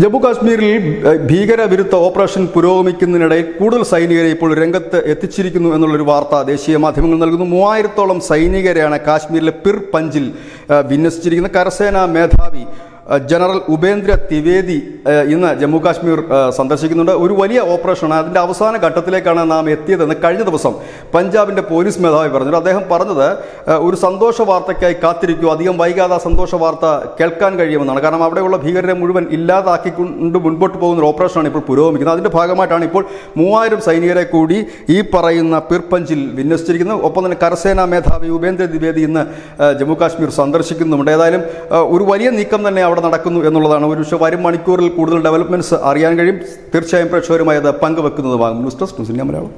ജമ്മു കാശ്മീരിൽ ഭീകരവിരുദ്ധ ഓപ്പറേഷൻ പുരോഗമിക്കുന്നതിനിടയിൽ കൂടുതൽ സൈനികരെ ഇപ്പോൾ രംഗത്ത് എത്തിച്ചിരിക്കുന്നു എന്നുള്ളൊരു വാർത്ത ദേശീയ മാധ്യമങ്ങൾ നൽകുന്നു. 3000-ഓളം സൈനികരെയാണ് കാശ്മീരിലെ പിർ പഞ്ചിൽ വിന്യസിച്ചിരിക്കുന്നത്. കരസേനാ മേധാവി ജനറൽ ഉപേന്ദ്ര ത്രിവേദി ഇന്ന് ജമ്മു കാശ്മീർ സന്ദർശിക്കുന്നുണ്ട്. ഒരു വലിയ ഓപ്പറേഷനാണ്, അതിൻ്റെ അവസാന ഘട്ടത്തിലേക്കാണ് നാം എത്തിയതെന്ന് കഴിഞ്ഞ ദിവസം പഞ്ചാബിൻ്റെ പോലീസ് മേധാവി പറഞ്ഞു. അദ്ദേഹം പറഞ്ഞത് ഒരു സന്തോഷ വാർത്തയ്ക്കായി കാത്തിരിക്കൂ, അധികം വൈകാതെ സന്തോഷ വാർത്ത കേൾക്കാൻ കഴിയുമെന്നാണ്. കാരണം അവിടെയുള്ള ഭീകരരെ മുഴുവൻ ഇല്ലാതാക്കിക്കൊണ്ട് മുൻപോട്ട് പോകുന്ന ഒരു ഓപ്പറേഷനാണ് ഇപ്പോൾ പുരോഗമിക്കുന്നത്. അതിൻ്റെ ഭാഗമായിട്ടാണ് ഇപ്പോൾ 3000 സൈനികരെ കൂടി ഈ പറയുന്ന പിർ പഞ്ചിൽ വിന്യസിച്ചിരിക്കുന്നത്. ഒപ്പം തന്നെ കരസേനാ മേധാവി ഉപേന്ദ്ര ദ്വിവേദി ഇന്ന് ജമ്മു കാശ്മീർ സന്ദർശിക്കുന്നുമുണ്ട്. ഏതായാലും ഒരു വലിയ നീക്കം തന്നെ അവിടെ നടക്കുന്നു എന്നുള്ളതാണ്. ഒരു വരും മണിക്കൂറിൽ കൂടുതൽ ഡെവലപ്മെന്റ്സ് അറിയാൻ കഴിയും. തീർച്ചയായും പ്രേക്ഷകരുമായി അത് പങ്കുവെക്കുന്നതുമാകും. News desk news India Malayalam.